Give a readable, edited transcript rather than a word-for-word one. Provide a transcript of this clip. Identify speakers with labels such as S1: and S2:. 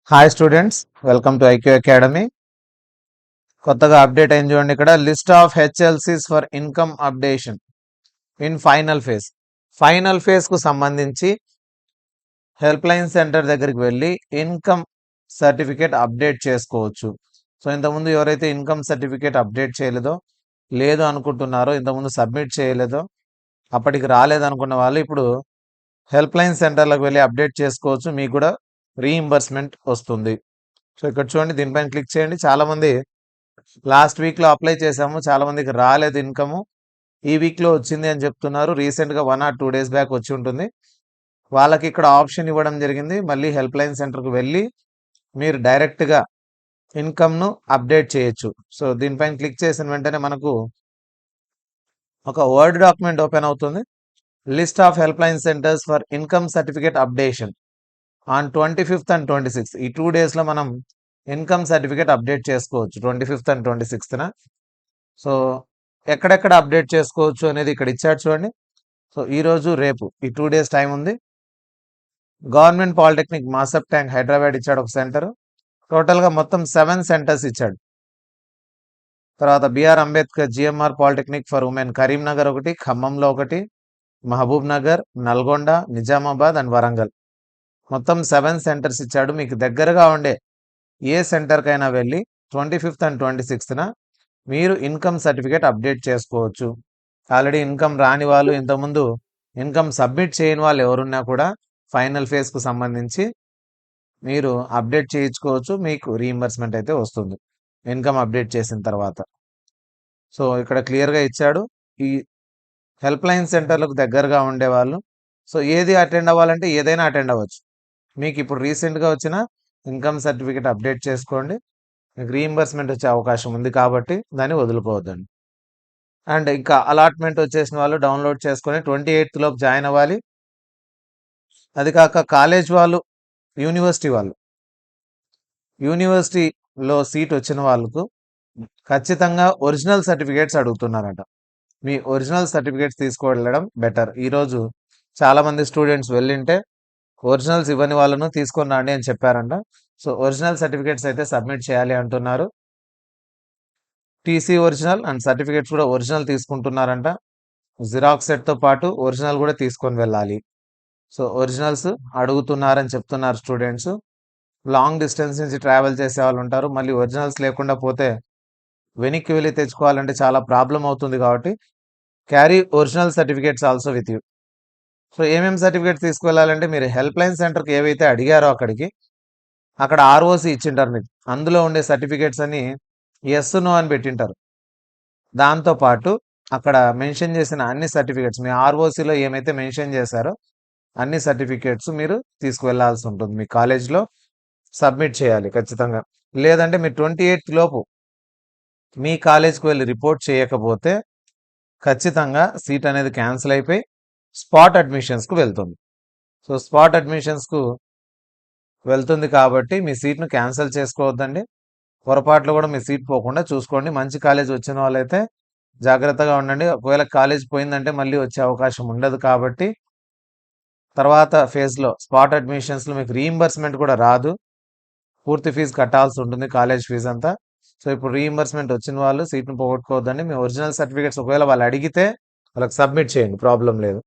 S1: Hi students, welcome to IQ Academy. కొత్తగా update అయింది చూడండి. ఇక్కడ లిస్ట్ ఆఫ్ హెచ్ఎల్సీస్ for income updation in final phase కు సంబంధించి హెల్ప్ లైన్ సెంటర్ దగ్గరికి వెళ్ళి ఇన్కమ్ సర్టిఫికేట్ అప్డేట్ చేసుకోవచ్చు. సో ఇంతకుముందు ఎవరైతే ఇన్కమ్ సర్టిఫికేట్ అప్డేట్ చేయలేదో, లేదు అనుకుంటున్నారో, ఇంతకుముందు సబ్మిట్ చేయలేదో, అప్పటికి రాలేదనుకున్న వాళ్ళు ఇప్పుడు హెల్ప్ లైన్ సెంటర్లకు వెళ్ళి అప్డేట్ చేసుకోవచ్చు. మీకు కూడా రీఇంబర్స్మెంట్ వస్తుంది. సో ఇక్కడ చూడండి, దీనిపైన క్లిక్ చేయండి. చాలామంది లాస్ట్ వీక్లో అప్లై చేశాము, చాలామందికి రాలేదు ఇన్కము, ఈ వీక్లో వచ్చింది అని చెప్తున్నారు. రీసెంట్గా 1 or 2 days బ్యాక్ వచ్చి ఉంటుంది. వాళ్ళకి ఇక్కడ ఆప్షన్ ఇవ్వడం జరిగింది. మళ్ళీ హెల్ప్ లైన్ సెంటర్కి వెళ్ళి మీరు డైరెక్ట్గా ఇన్కమ్ను అప్డేట్ చేయొచ్చు. సో దీనిపైన క్లిక్ చేసిన వెంటనే మనకు ఒక వర్డ్ డాక్యుమెంట్ ఓపెన్ అవుతుంది. List of help line centres for income certificate updation on 25th and 26th. ఈ 2 daysలో మనం ఇన్కమ్ సర్టిఫికేట్ అప్డేట్ చేసుకోవచ్చు, 25th and 26th. సో ఎక్కడెక్కడ అప్డేట్ చేసుకోవచ్చు అనేది ఇక్కడ ఇచ్చాడు చూడండి. సో ఈరోజు రేపు ఈ 2 days టైం ఉంది. గవర్నమెంట్ పాలిటెక్నిక్ మాసప్ ట్యాంక్ హైదరాబాద్ ఇచ్చాడు ఒక సెంటర్. టోటల్గా మొత్తం 7 సెంటర్స్ ఇచ్చాడు. తర్వాత BR Ambedkar GMR polytechnic for women Karimnagar ఒకటి, ఖమ్మంలో ఒకటి, మహబూబ్ నగర్, నల్గొండ, నిజామాబాద్ అండ్ వరంగల్. మొత్తం 7 సెంటర్స్ ఇచ్చాడు. మీకు దగ్గరగా ఉండే ఏ సెంటర్కైనా వెళ్ళి 25th and 26th మీరు ఇన్కమ్ సర్టిఫికేట్ అప్డేట్ చేసుకోవచ్చు. ఆల్రెడీ ఇన్కమ్ రాని వాళ్ళు, ఇంతకుముందు ఇన్కమ్ సబ్మిట్ చేయని వాళ్ళు ఎవరున్నా కూడా ఫైనల్ ఫేజ్కు సంబంధించి మీరు అప్డేట్ చేయించుకోవచ్చు. మీకు రీఇంబర్స్మెంట్ అయితే వస్తుంది ఇన్కమ్ అప్డేట్ చేసిన తర్వాత. సో ఇక్కడ క్లియర్గా ఇచ్చాడు. ఈ హెల్ప్ లైన్ సెంటర్లకు దగ్గరగా ఉండేవాళ్ళు సో ఏది అటెండ్ అవ్వాలంటే ఏదైనా అటెండ్ అవ్వచ్చు. మీకు ఇప్పుడు రీసెంట్గా వచ్చిన ఇన్కమ్ సర్టిఫికేట్ అప్డేట్ చేసుకోండి. మీకు రీఇంబర్స్మెంట్ వచ్చే అవకాశం ఉంది కాబట్టి దాన్ని వదులుకోవద్దండి. అండ్ ఇంకా అలాట్మెంట్ వచ్చేసిన వాళ్ళు డౌన్లోడ్ చేసుకొని 28th లోపు జాయిన్ అవ్వాలి. అది కాక కాలేజ్ వాళ్ళు, యూనివర్సిటీలో సీట్ వచ్చిన వాళ్ళకు ఖచ్చితంగా ఒరిజినల్ సర్టిఫికేట్స్ అడుగుతున్నారట. మీ ఒరిజినల్ సర్టిఫికేట్స్ తీసుకువెళ్ళడం బెటర్. ఈరోజు చాలామంది స్టూడెంట్స్ వెళ్ళింటే ఒరిజినల్స్ ఇవ్వని వాళ్ళను తీసుకొని రండి అని చెప్పారంట. సో ఒరిజినల్ సర్టిఫికేట్స్ అయితే సబ్మిట్ చేయాలి అంటున్నారు. టీసీ ఒరిజినల్ అండ్ సర్టిఫికేట్స్ కూడా ఒరిజినల్ తీసుకుంటున్నారంట. జిరాక్స్ సెట్తో పాటు ఒరిజినల్ కూడా తీసుకొని వెళ్ళాలి. సో ఒరిజినల్స్ అడుగుతున్నారని చెప్తున్నారు స్టూడెంట్స్. లాంగ్ డిస్టెన్స్ నుంచి ట్రావెల్ చేసే వాళ్ళు ఉంటారు. మళ్ళీ ఒరిజినల్స్ లేకుండా పోతే వెనక్కి వెళ్ళి తెచ్చుకోవాలంటే చాలా ప్రాబ్లం అవుతుంది. కాబట్టి carry original certificates also with you. So ఏమేమి సర్టిఫికేట్స్ తీసుకువెళ్ళాలంటే, మీరు హెల్ప్ లైన్ సెంటర్కి ఏవైతే అడిగారో అక్కడ ఆర్ఓసి ఇచ్చింటారు. మీకు అందులో ఉండే సర్టిఫికేట్స్ అని ఎస్ నో అని పెట్టింటారు. దాంతోపాటు అక్కడ మెన్షన్ చేసిన అన్ని సర్టిఫికేట్స్, మీ ఆర్ఓసిలో ఏమైతే మెన్షన్ చేశారో అన్ని సర్టిఫికేట్స్ మీరు తీసుకువెళ్లాల్సి ఉంటుంది. మీ కాలేజ్లో సబ్మిట్ చేయాలి ఖచ్చితంగా. లేదంటే మీరు 28th లోపు మీ కాలేజ్కి వెళ్ళి రిపోర్ట్ చేయకపోతే ఖచ్చితంగా సీట్ అనేది క్యాన్సిల్ అయిపోయి స్పాట్ అడ్మిషన్స్కు వెళ్తుంది. సో స్పాట్ అడ్మిషన్స్కు వెళ్తుంది కాబట్టి మీ సీట్ను క్యాన్సిల్ చేసుకోవద్దండి. పొరపాట్లు కూడా మీ సీట్ పోకుండా చూసుకోండి. మంచి కాలేజ్ వచ్చిన వాళ్ళైతే జాగ్రత్తగా ఉండండి. ఒకవేళ కాలేజ్ పోయిందంటే మళ్ళీ వచ్చే అవకాశం ఉండదు. కాబట్టి తర్వాత ఫేజ్లో స్పాట్ అడ్మిషన్స్లో మీకు రీఇంబర్స్మెంట్ కూడా రాదు. పూర్తి ఫీజు కట్టాల్సి ఉంటుంది, కాలేజ్ ఫీజు అంతా. సో ఇప్పుడు రీఇంబర్స్మెంట్ వచ్చిన వాళ్ళు సీట్ను పోగొట్టుకోవద్దండి. మీ ఒరిజినల్ సర్టిఫికేట్స్ ఒకవేళ వాళ్ళు అడిగితే వాళ్ళకి సబ్మిట్ చేయండి, ప్రాబ్లం లేదు.